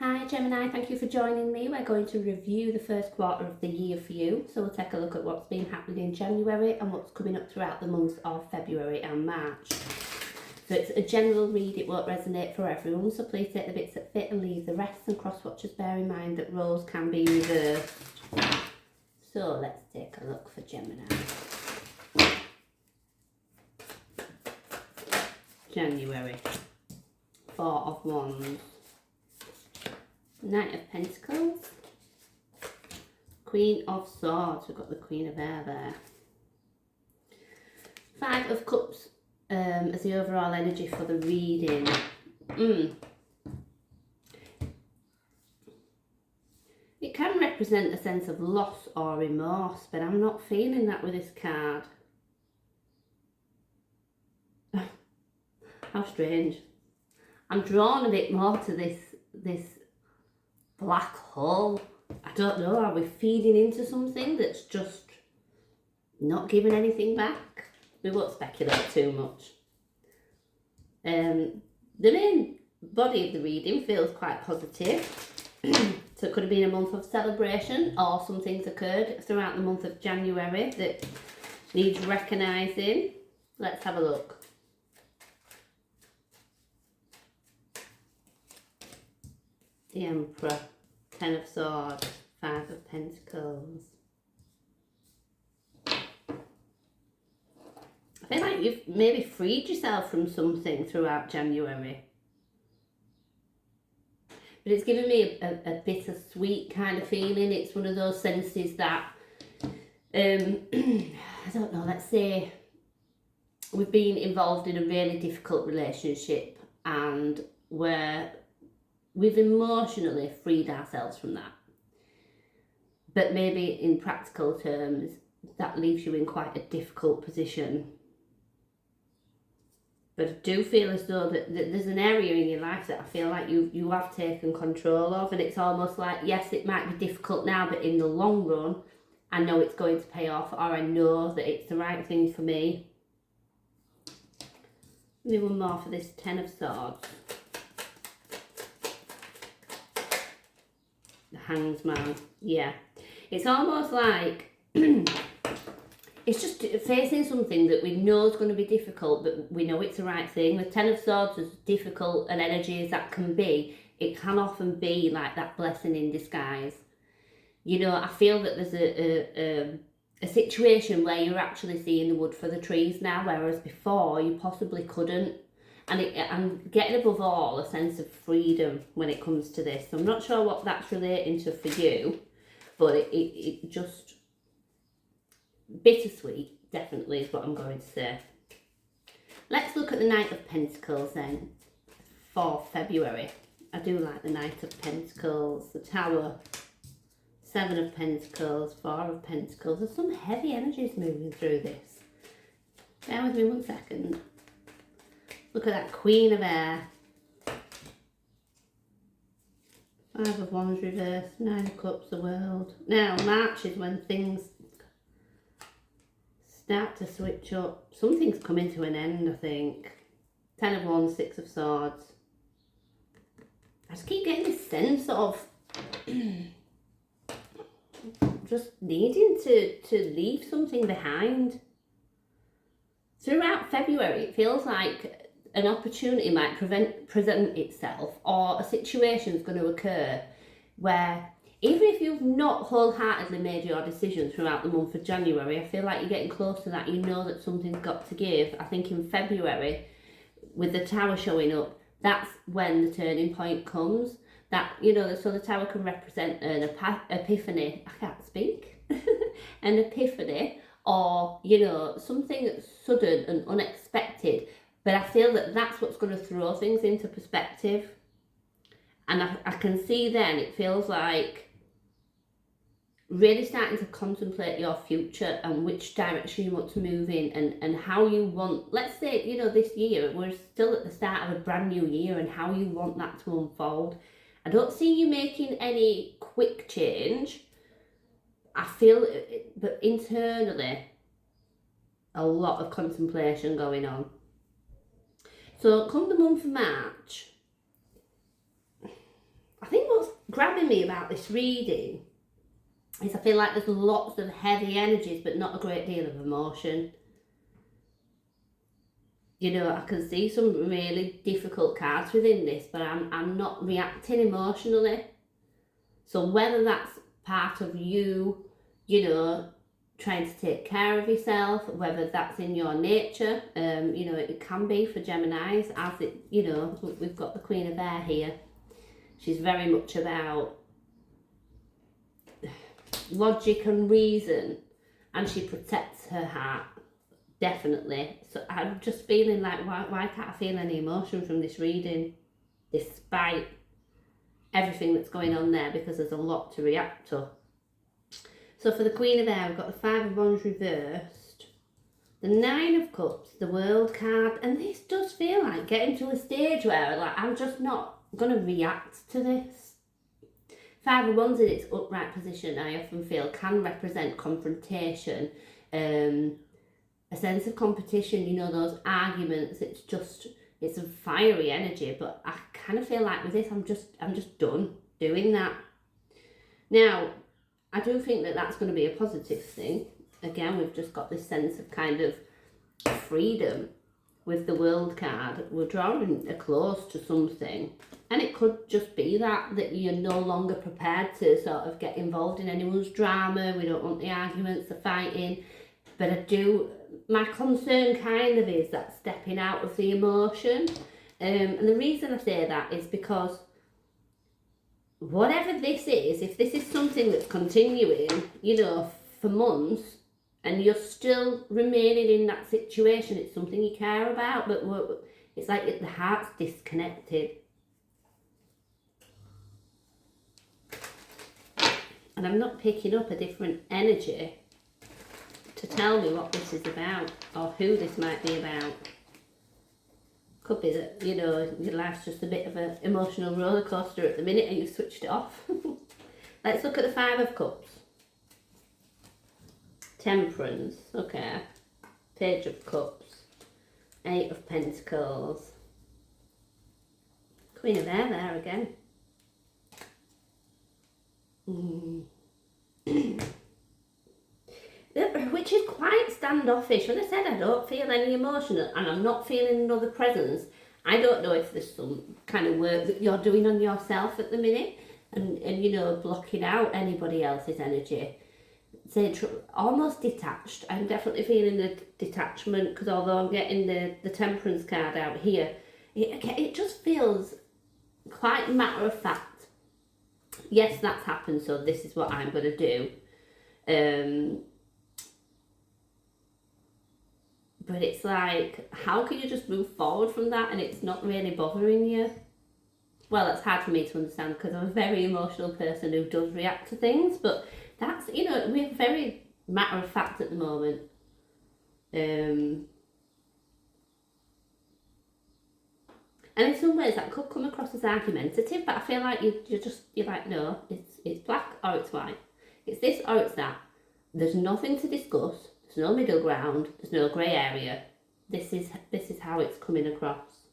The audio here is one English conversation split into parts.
Hi Gemini, thank you for joining me. We're going to review the first quarter of the year for you. So we'll take a look at what's been happening in January and what's coming up throughout the months of February and March. So it's a general read, it won't resonate for everyone, so please take the bits that fit and leave the rest, and cross watchers bear in mind that roles can be reversed. So let's take a look for Gemini. January, Four of Wands, Knight of Pentacles, Queen of Swords, we've got the Queen of Air there, Five of Cups as the overall energy for the reading. It can represent a sense of loss or remorse, but I'm not feeling that with this card. How strange. I'm drawn a bit more to this black hole. I don't know, are we feeding into something that's just not giving anything back? We won't speculate too much. The main body of the reading feels quite positive. So it could have been a month of celebration, or some things occurred throughout the month of January that needs recognising. Let's have a look. The Emperor, Ten of Swords, Five of Pentacles. I feel like you've maybe freed yourself from something throughout January. But it's given me a bittersweet kind of feeling. It's one of those senses that, I don't know, let's say we've been involved in a really difficult relationship and we've emotionally freed ourselves from that. But maybe in practical terms, that leaves you in quite a difficult position. But I do feel as though that there's an area in your life that I feel like you have taken control of, and it's almost like, yes, it might be difficult now, but in the long run, I know it's going to pay off, or I know that it's the right thing for me. Maybe one more for this Ten of Swords. The Hanged Man, yeah. It's almost like it's just facing something that we know is going to be difficult, but we know it's the right thing. The Ten of Swords, as difficult an energy as that can be, it can often be like that blessing in disguise. You know, I feel that there's a situation where you're actually seeing the wood for the trees now, whereas before you possibly couldn't. And getting above all a sense of freedom when it comes to this. So I'm not sure what that's relating to for you, but it just... bittersweet, definitely, is what I'm going to say. Let's look at the Knight of Pentacles then for February. I do like the Knight of Pentacles, the Tower, Seven of Pentacles, Four of Pentacles. There's some heavy energies moving through this. Bear with me 1 second. Look at that Queen of Air. Five of Wands reversed, Nine of Cups, the World. Now, March is when things start to switch up. Something's coming to an end, I think. Ten of Wands, Six of Swords. I just keep getting this sense of just needing to leave something behind. Throughout February, it feels like an opportunity might present itself, or a situation is going to occur where, even if you've not wholeheartedly made your decision throughout the month of January, I feel like you're getting close to that. You know that something's got to give. I think in February, with the Tower showing up, that's when the turning point comes. That, you know, so the Tower can represent an epiphany. I can't speak. An epiphany, or, you know, something sudden and unexpected. But I feel that that's what's going to throw things into perspective. And I can see then, it feels like really starting to contemplate your future and which direction you want to move in, and how you want, let's say, you know, this year, we're still at the start of a brand new year, and how you want that to unfold. I don't see you making any quick change. I feel, but internally, a lot of contemplation going on. So come the month of March, I think telling me about this reading is I feel like there's lots of heavy energies but not a great deal of emotion. You know, I can see some really difficult cards within this, but I'm not reacting emotionally. So whether that's part of you, you know, trying to take care of yourself, whether that's in your nature, you know, it can be for Geminis, as it, you know, we've got the Queen of Air here. She's very much about logic and reason, and she protects her heart. Definitely. So I'm just feeling like, why can't I feel any emotion from this reading, despite everything that's going on there, because there's a lot to react to. So for the Queen of Air, we've got the Five of Wands reversed, the Nine of Cups, the World card, and this does feel like getting to a stage where like I'm just not going to react to this. Five of Wands in its upright position, I often feel, can represent confrontation, a sense of competition, you know, those arguments. It's a fiery energy, but I kind of feel like with this I'm just done doing that. Now, I do think that that's going to be a positive thing. Again, we've just got this sense of kind of freedom with the World card. We're drawing a close to something, and it could just be that you're no longer prepared to sort of get involved in anyone's drama. We don't want the arguments, the fighting, but my concern kind of is that stepping out of the emotion. And the reason I say that is because whatever this is, if this is something that's continuing, you know, for months, and you're still remaining in that situation, it's something you care about, but it's like the heart's disconnected. And I'm not picking up a different energy to tell me what this is about or who this might be about. Could be that, you know, your life's just a bit of an emotional roller coaster at the minute and you've switched it off. Let's look at the Five of Cups. Temperance, okay. Page of Cups. Eight of Pentacles. Queen of Air there again. Which is quite standoffish. When I said I don't feel any emotion and I'm not feeling another presence, I don't know if there's some kind of work that you're doing on yourself at the minute and you know, blocking out anybody else's energy. So almost detached. I'm definitely feeling the detachment, because although I'm getting the Temperance card out here, it just feels quite matter of fact. Yes, that's happened, so this is what I'm going to do. But it's like, how can you just move forward from that and it's not really bothering you? Well, that's hard for me to understand because I'm a very emotional person who does react to things, but that's, you know, we're very matter of fact at the moment. And in some ways that could come across as argumentative, but I feel like you're like, no, it's black or it's white. It's this or it's that. There's nothing to discuss. There's no middle ground. There's no grey area. This is how it's coming across.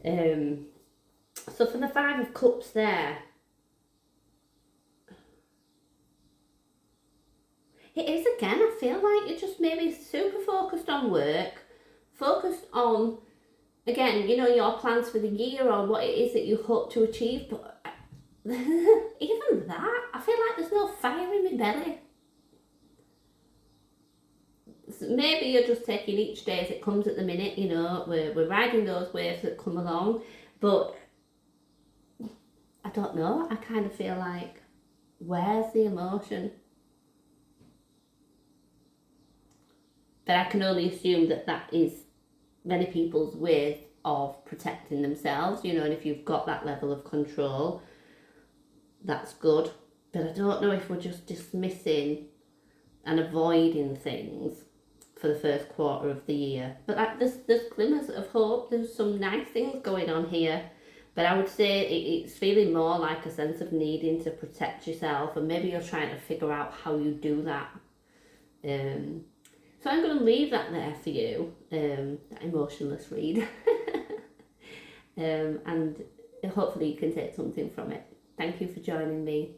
So for the Five of Cups there, it is again, I feel like you're just maybe super focused on work, focused on, again, you know, your plans for the year or what it is that you hope to achieve, but even that, I feel like there's no fire in my belly. So maybe you're just taking each day as it comes at the minute, you know, we're riding those waves that come along, but I don't know, I kind of feel like, where's the emotion? But I can only assume that is many people's way of protecting themselves, you know, and if you've got that level of control, that's good. But I don't know if we're just dismissing and avoiding things for the first quarter of the year. But like, there's glimmers of hope, there's some nice things going on here. But I would say it's feeling more like a sense of needing to protect yourself, and maybe you're trying to figure out how you do that. So I'm going to leave that there for you, that emotionless read. And hopefully you can take something from it. Thank you for joining me.